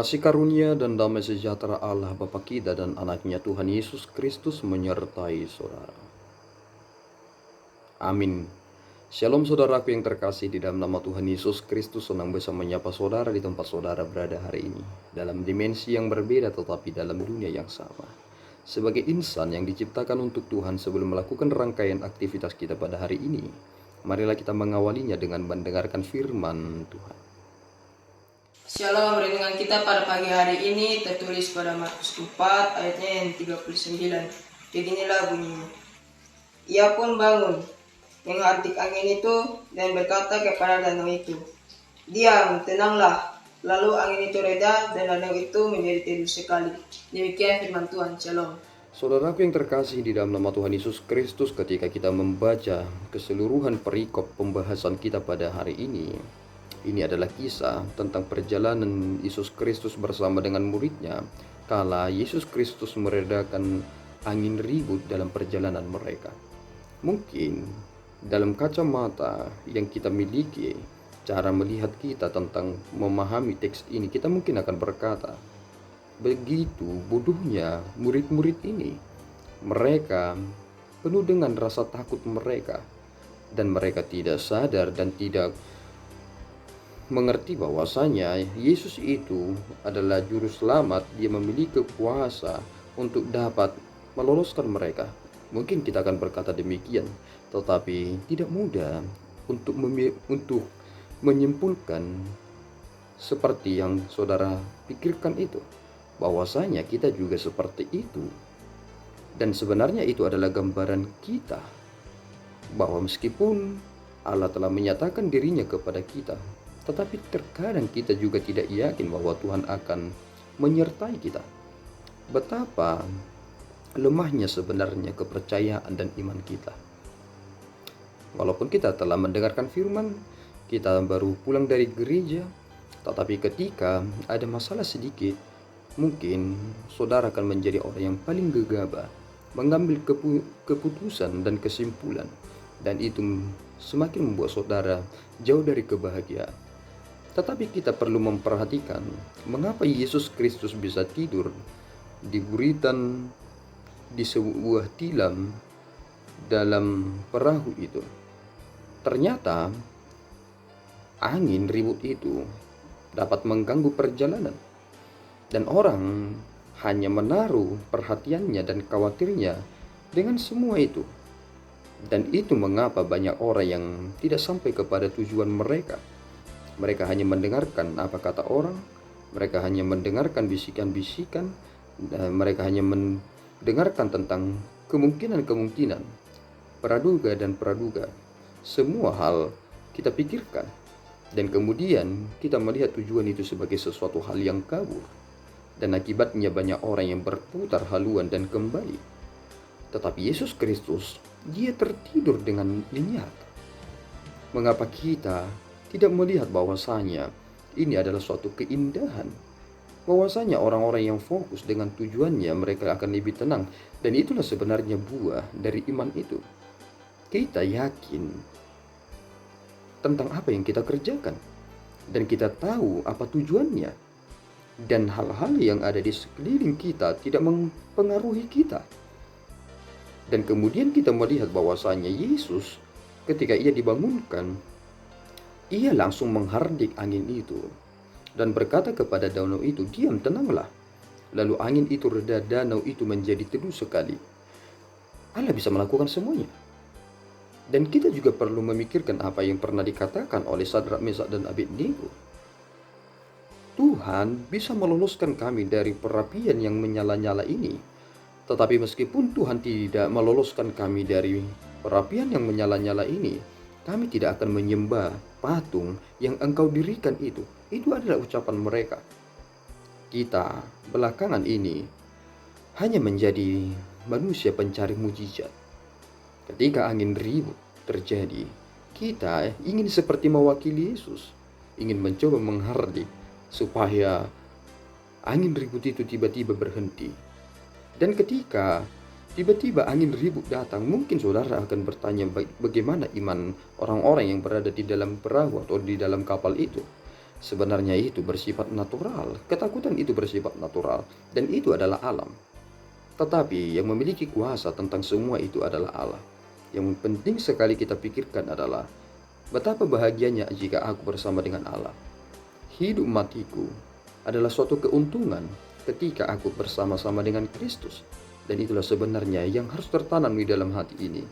Kasih karunia dan damai sejahtera Allah Bapa kita dan anaknya Tuhan Yesus Kristus menyertai saudara. Amin. Shalom saudaraku yang terkasih, di dalam nama Tuhan Yesus Kristus senang bisa menyapa saudara di tempat saudara berada hari ini. Dalam dimensi yang berbeda tetapi dalam dunia yang sama. Sebagai insan yang diciptakan untuk Tuhan, sebelum melakukan rangkaian aktivitas kita pada hari ini, marilah kita mengawalinya dengan mendengarkan firman Tuhan. Shalom, renungan kita pada pagi hari ini tertulis pada Markus 4 ayatnya yang 39. Beginilah bunyinya. Ia pun bangun, menghardik angin itu dan berkata kepada danau itu, "Diam, tenanglah." Lalu angin itu reda dan danau itu menjadi teduh sekali. Demikian firman Tuhan. Shalom. Saudaraku yang terkasih di dalam nama Tuhan Yesus Kristus, ketika kita membaca keseluruhan perikop pembahasan kita pada hari ini adalah kisah tentang perjalanan Yesus Kristus bersama dengan muridnya kala Yesus Kristus meredakan angin ribut dalam perjalanan mereka. Mungkin dalam kacamata yang kita miliki, cara melihat kita tentang memahami teks ini, kita mungkin akan berkata, begitu bodohnya murid-murid ini. Mereka penuh dengan rasa takut mereka, dan mereka tidak sadar dan tidak mengerti bahwasanya Yesus itu adalah juru selamat. Dia memiliki kuasa untuk dapat meloloskan mereka. Mungkin kita akan berkata demikian, tetapi tidak mudah untuk menyimpulkan seperti yang saudara pikirkan itu, bahwasanya kita juga seperti itu. Dan sebenarnya itu adalah gambaran kita, bahwa meskipun Allah telah menyatakan dirinya kepada kita, tetapi terkadang kita juga tidak yakin bahwa Tuhan akan menyertai kita. Betapa lemahnya sebenarnya kepercayaan dan iman kita. Walaupun kita telah mendengarkan firman, kita baru pulang dari gereja, tetapi ketika ada masalah sedikit, mungkin saudara akan menjadi orang yang paling gegabah mengambil keputusan dan kesimpulan, dan itu semakin membuat saudara jauh dari kebahagiaan. Tetapi kita perlu memperhatikan mengapa Yesus Kristus bisa tidur di buritan di sebuah tilam dalam perahu itu. Ternyata angin ribut itu dapat mengganggu perjalanan, dan orang hanya menaruh perhatiannya dan khawatirnya dengan semua itu. Dan itu mengapa banyak orang yang tidak sampai kepada tujuan mereka. Mereka hanya mendengarkan apa kata orang, mereka hanya mendengarkan bisikan-bisikan, mereka hanya mendengarkan tentang kemungkinan-kemungkinan, praduga dan praduga. Semua hal kita pikirkan, dan kemudian kita melihat tujuan itu sebagai sesuatu hal yang kabur, dan akibatnya banyak orang yang berputar haluan dan kembali. Tetapi Yesus Kristus, dia tertidur dengan nyenyak. Mengapa kita tidak melihat bahwasanya ini adalah suatu keindahan, bahwasanya orang-orang yang fokus dengan tujuannya, mereka akan lebih tenang. Dan itulah sebenarnya buah dari iman itu. Kita yakin tentang apa yang kita kerjakan, dan kita tahu apa tujuannya, dan hal-hal yang ada di sekeliling kita tidak mempengaruhi kita. Dan kemudian kita melihat bahwasanya Yesus ketika ia dibangunkan, ia langsung menghardik angin itu dan berkata kepada danau itu, "Diam, tenanglah." Lalu angin itu reda, danau itu menjadi teduh sekali. Allah bisa melakukan semuanya. Dan kita juga perlu memikirkan apa yang pernah dikatakan oleh Sadrak, Mesak, dan Abednego. Tuhan bisa meloloskan kami dari perapian yang menyala-nyala ini. Tetapi meskipun Tuhan tidak meloloskan kami dari perapian yang menyala-nyala ini, kami tidak akan menyembah patung yang engkau dirikan itu. Itu adalah ucapan mereka. Kita belakangan ini hanya menjadi manusia pencari mujizat. Ketika angin ribut terjadi, kita ingin seperti mewakili Yesus, ingin mencoba menghardik supaya angin ribut itu tiba-tiba berhenti. Dan ketika tiba-tiba angin ribut datang, mungkin saudara akan bertanya, bagaimana iman orang-orang yang berada di dalam perahu atau di dalam kapal itu? Sebenarnya itu bersifat natural, ketakutan itu bersifat natural, dan itu adalah alam. Tetapi yang memiliki kuasa tentang semua itu adalah Allah. Yang penting sekali kita pikirkan adalah betapa bahagianya jika aku bersama dengan Allah. Hidup matiku adalah suatu keuntungan ketika aku bersama-sama dengan Kristus. Dan itulah sebenarnya yang harus tertanam di dalam hati ini.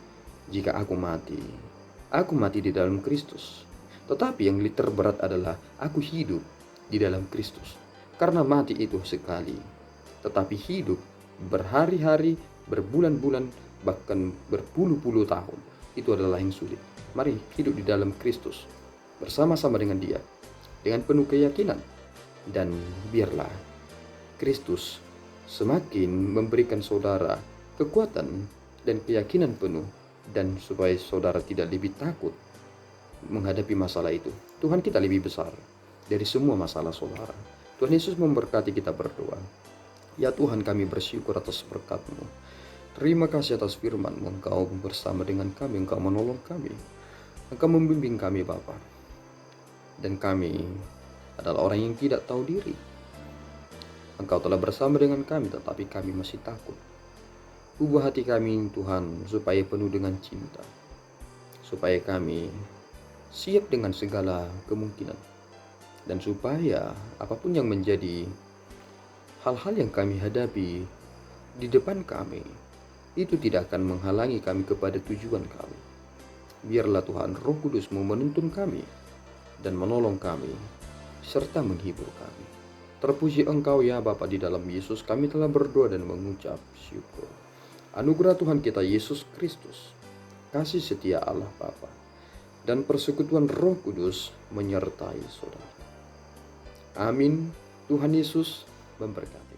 Jika aku mati di dalam Kristus. Tetapi yang terberat adalah aku hidup di dalam Kristus. Karena mati itu sekali. Tetapi hidup berhari-hari, berbulan-bulan, bahkan berpuluh-puluh tahun, itu adalah yang sulit. Mari hidup di dalam Kristus, bersama-sama dengan Dia, dengan penuh keyakinan. Dan biarlah Kristus semakin memberikan saudara kekuatan dan keyakinan penuh, dan supaya saudara tidak lebih takut menghadapi masalah itu. Tuhan kita lebih besar dari semua masalah saudara. Tuhan Yesus memberkati kita berdoa. Ya Tuhan, kami bersyukur atas berkat-Mu. Terima kasih atas firman-Mu. Engkau bersama dengan kami, Engkau menolong kami, Engkau membimbing kami Bapa. Dan kami adalah orang yang tidak tahu diri. Engkau telah bersama dengan kami, tetapi kami masih takut. Ubah hati kami Tuhan, supaya penuh dengan cinta, supaya kami siap dengan segala kemungkinan, dan supaya apapun yang menjadi hal-hal yang kami hadapi di depan kami, itu tidak akan menghalangi kami kepada tujuan kami. Biarlah Tuhan Roh Kudus-Mu menuntun kami dan menolong kami, serta menghibur kami. Terpuji Engkau ya Bapa, di dalam Yesus kami telah berdoa dan mengucap syukur. Anugerah Tuhan kita Yesus Kristus, kasih setia Allah Bapa, dan persekutuan Roh Kudus menyertai saudara. Amin. Tuhan Yesus memberkati.